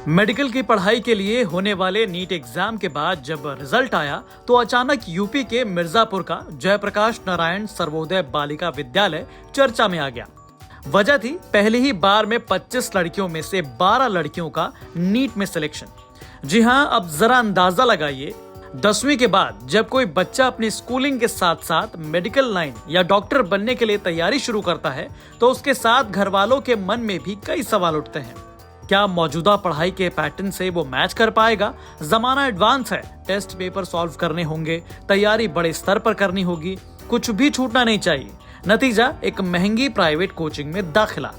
Medical की पढ़ाई के लिए होने वाले नीट एग्जाम के बाद जब रिजल्ट आया तो अचानक यूपी के मिर्जापुर का जयप्रकाश नारायण सर्वोदय बालिका विद्यालय चर्चा में आ गया। वजह थी पहली ही बार में 25 लड़कियों में से 12 लड़कियों का नीट में सिलेक्शन। जी हाँ, अब जरा अंदाजा लगाइए, 10वीं के बाद जब कोई बच्चा अपनी स्कूलिंग के साथ साथ मेडिकल लाइन या डॉक्टर बनने के लिए तैयारी शुरू करता है तो उसके साथ घर वालों के मन में भी कई सवाल उठते हैं। क्या मौजूदा पढ़ाई के पैटर्न से वो मैच कर पाएगा? जमाना एडवांस है, टेस्ट पेपर सॉल्व करने होंगे, तैयारी बड़े स्तर पर करनी होगी, कुछ भी छूटना नहीं चाहिए। नतीजा एक महंगी प्राइवेट कोचिंग में दाखिला।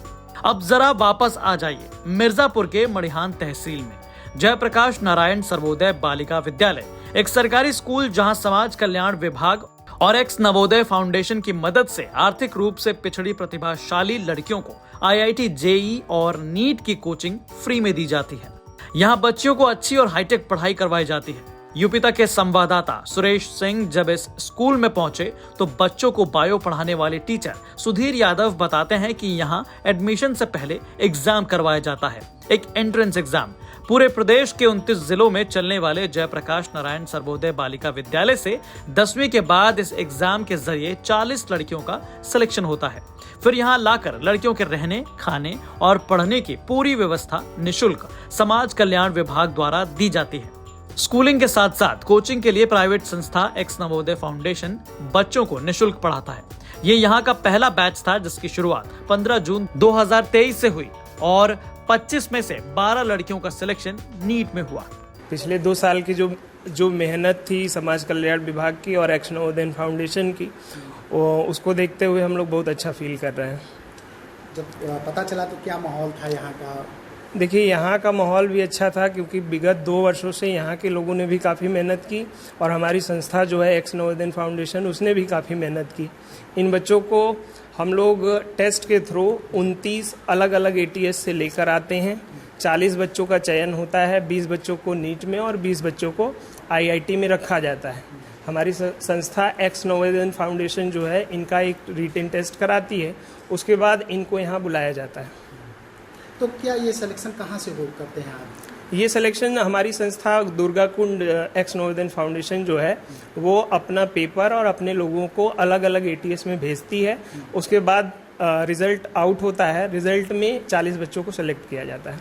अब जरा वापस आ जाइए मिर्जापुर के मड़िहान तहसील में जयप्रकाश नारायण सर्वोदय बालिका विद्यालय, एक सरकारी स्कूल जहां समाज कल्याण विभाग और एक्स नवोदय फाउंडेशन की मदद से आर्थिक रूप से पिछड़ी प्रतिभाशाली लड़कियों को आईआईटी, जेईई और नीट की कोचिंग फ्री में दी जाती है। यहाँ बच्चियों को अच्छी और हाईटेक पढ़ाई करवाई जाती है। यूपी तक के संवाददाता सुरेश सिंह जब इस स्कूल में पहुंचे तो बच्चों को बायो पढ़ाने वाले टीचर सुधीर यादव बताते हैं कि यहाँ एडमिशन से पहले एग्जाम करवाया जाता है, एक एंट्रेंस एग्जाम। पूरे प्रदेश के 29 जिलों में चलने वाले जयप्रकाश नारायण सर्वोदय बालिका विद्यालय से 10वीं के बाद इस एग्जाम के जरिए 40 लड़कियों का सिलेक्शन होता है। फिर यहाँ लाकर लड़कियों के रहने, खाने और पढ़ने की पूरी व्यवस्था निःशुल्क समाज कल्याण विभाग द्वारा दी जाती है। स्कूलिंग के साथ साथ कोचिंग के लिए प्राइवेट संस्था एक्स नवोदय फाउंडेशन बच्चों को निःशुल्क पढ़ाता है। ये यहाँ का पहला बैच था जिसकी शुरुआत 15 जून 2023 से हुई और 25 में से 12 लड़कियों का सिलेक्शन नीट में हुआ। पिछले 2 साल की जो मेहनत थी समाज कल्याण विभाग की और एक्स नवोदय फाउंडेशन की, उसको देखते हुए हम लोग बहुत अच्छा फील कर रहे हैं। जब पता चला तो क्या माहौल था यहाँ का? देखिए, यहाँ का माहौल भी अच्छा था क्योंकि विगत 2 वर्षों से यहाँ के लोगों ने भी काफ़ी मेहनत की और हमारी संस्था जो है एक्स नवोदय फाउंडेशन, उसने भी काफ़ी मेहनत की। इन बच्चों को हम लोग टेस्ट के थ्रू 29 अलग अलग एटीएस से लेकर आते हैं। 40 बच्चों का चयन होता है, 20 बच्चों को नीट में और 20 बच्चों को आईआईटी में रखा जाता है। हमारी संस्था एक्स नवोदय फाउंडेशन जो है इनका एक रिटन टेस्ट कराती है, उसके बाद इनको यहाँ बुलाया जाता है। तो क्या ये सिलेक्शन कहाँ से हो करते हैं आप? ये सिलेक्शन हमारी संस्था दुर्गा कुंड एक्स नवोदय फाउंडेशन जो है वो अपना पेपर और अपने लोगों को अलग अलग एटीएस में भेजती है। उसके बाद रिजल्ट आउट होता है, रिजल्ट में 40 बच्चों को सेलेक्ट किया जाता है।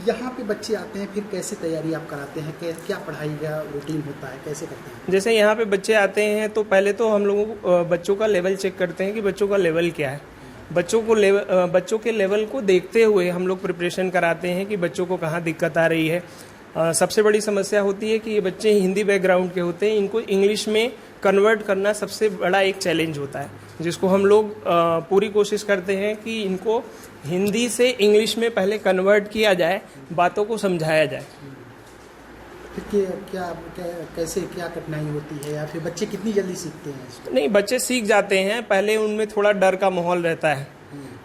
यहाँ पे बच्चे आते हैं, फिर कैसे तैयारी आप कराते हैं? क्या पढ़ाई का रूटीन होता है, कैसे करते हैं? जैसे यहाँ पे बच्चे आते हैं तो पहले तो हम लोगों बच्चों का लेवल चेक करते हैं कि बच्चों का लेवल क्या है। बच्चों के लेवल को देखते हुए हम लोग प्रिपरेशन कराते हैं कि बच्चों को कहाँ दिक्कत आ रही है। सबसे बड़ी समस्या होती है कि ये बच्चे हिंदी बैकग्राउंड के होते हैं, इनको इंग्लिश में कन्वर्ट करना सबसे बड़ा एक चैलेंज होता है, जिसको हम लोग पूरी कोशिश करते हैं कि इनको हिंदी से इंग्लिश में पहले कन्वर्ट किया जाए, बातों को समझाया जाए। फिर कैसे क्या कठिनाई होती है या फिर बच्चे कितनी जल्दी सीखते हैं? नहीं, बच्चे सीख जाते हैं। पहले उनमें थोड़ा डर का माहौल रहता है,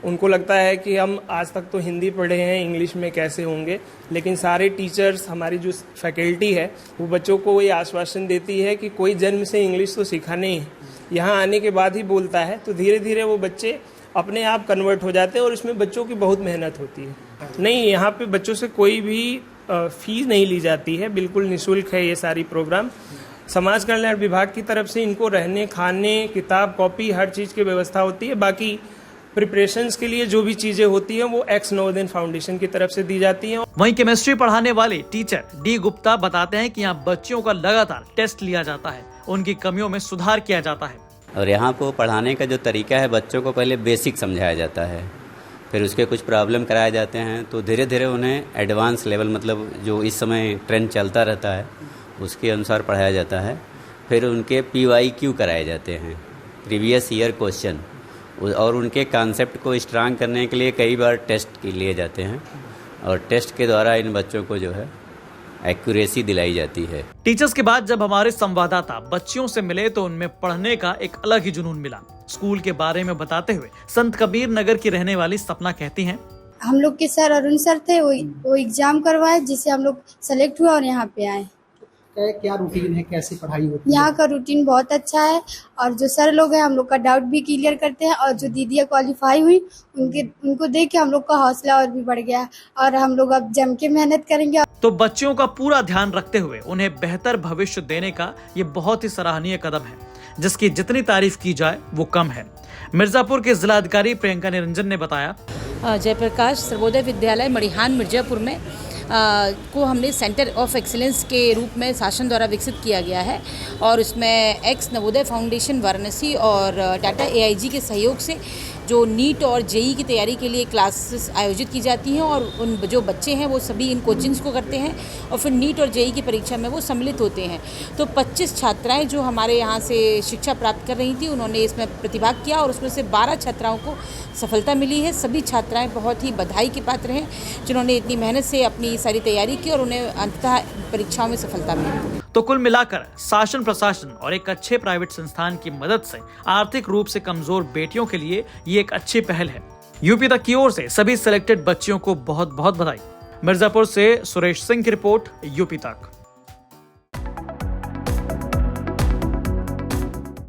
उनको लगता है कि हम आज तक तो हिंदी पढ़े हैं, इंग्लिश में कैसे होंगे। लेकिन सारे टीचर्स, हमारी जो फैकल्टी है वो बच्चों को ये आश्वासन देती है कि कोई जन्म से इंग्लिश तो सीखा नहीं है, यहाँ आने के बाद ही बोलता है। तो धीरे धीरे वो बच्चे अपने आप कन्वर्ट हो जाते हैं और इसमें बच्चों की बहुत मेहनत होती है। नहीं, यहाँ पे बच्चों से कोई भी फीस नहीं ली जाती है, बिल्कुल निःशुल्क है ये सारी प्रोग्राम। समाज कल्याण विभाग की तरफ से इनको रहने, खाने, किताब, कॉपी, हर चीज़ की व्यवस्था होती है। बाकी प्रिपरेशंस के लिए जो भी चीजें होती हैं वो एक्स नवोदय फाउंडेशन की तरफ से दी जाती हैं। वहीं केमिस्ट्री पढ़ाने वाले टीचर डी गुप्ता बताते हैं कि यहाँ बच्चियों का लगातार टेस्ट लिया जाता है, उनकी कमियों में सुधार किया जाता है। और यहाँ को पढ़ाने का जो तरीका है, बच्चों को पहले बेसिक समझाया जाता है, फिर उसके कुछ प्रॉब्लम कराए जाते हैं, तो धीरे धीरे उन्हें एडवांस लेवल, मतलब जो इस समय ट्रेंड चलता रहता है उसके अनुसार पढ़ाया जाता है। फिर उनके PYQ कराए जाते हैं, प्रीवियस ईयर क्वेश्चन, और उनके कॉन्सेप्ट को स्ट्रांग करने के लिए कई बार टेस्ट लिए जाते हैं और टेस्ट के द्वारा इन बच्चों को जो है एक्यूरेसी दिलाई जाती है। टीचर्स के बाद जब हमारे संवाददाता बच्चियों से मिले तो उनमें पढ़ने का एक अलग ही जुनून मिला। स्कूल के बारे में बताते हुए संत कबीर नगर की रहने वाली सपना कहती हैं, हम लोग के सर अरुण सर थे, वो एग्जाम करवाए जिससे हम लोग सेलेक्ट हुए और यहाँ पे आए। क्या रूटीन है, कैसी पढ़ाई होती है? यहाँ का रूटीन बहुत अच्छा है और जो सर लोग हैं हम लोग का डाउट भी क्लियर करते हैं और जो दीदियाँ क्वालिफाई हुई उनको देख के हम लोग का हौसला और भी बढ़ गया और हम लोग अब जम के मेहनत करेंगे। तो बच्चियों का पूरा ध्यान रखते हुए उन्हें बेहतर भविष्य देने का ये बहुत ही सराहनीय कदम है, जिसकी जितनी तारीफ की जाए वो कम है। मिर्जापुर के जिला अधिकारी प्रियंका निरंजन ने बताया, जयप्रकाश सर्वोदय विद्यालय मड़िहान मिर्जापुर में को हमने सेंटर ऑफ एक्सीलेंस के रूप में शासन द्वारा विकसित किया गया है और उसमें एक्स नवोदय फाउंडेशन वाराणसी और टाटा AIG के सहयोग से जो नीट और JEE की तैयारी के लिए क्लासेस आयोजित की जाती हैं और उन जो बच्चे हैं वो सभी इन कोचिंग्स को करते हैं और फिर नीट और JEE की परीक्षा में वो सम्मिलित होते हैं। तो 25 छात्राएं जो हमारे यहाँ से शिक्षा प्राप्त कर रही थी उन्होंने इसमें प्रतिभाग किया और उसमें से 12 छात्राओं को सफलता मिली है। सभी छात्राएं बहुत ही बधाई के पात्र हैं जिन्होंने इतनी मेहनत से अपनी सारी तैयारी की और उन्हें अंततः परीक्षाओं में सफलता मिली। तो कुल मिलाकर शासन प्रशासन और एक अच्छे प्राइवेट संस्थान की मदद से आर्थिक रूप से कमजोर बेटियों के लिए ये एक अच्छी पहल है। यूपी तक की ओर से सभी सिलेक्टेड बच्चियों को बहुत बहुत बधाई। मिर्जापुर से सुरेश सिंह की रिपोर्ट, यूपी तक।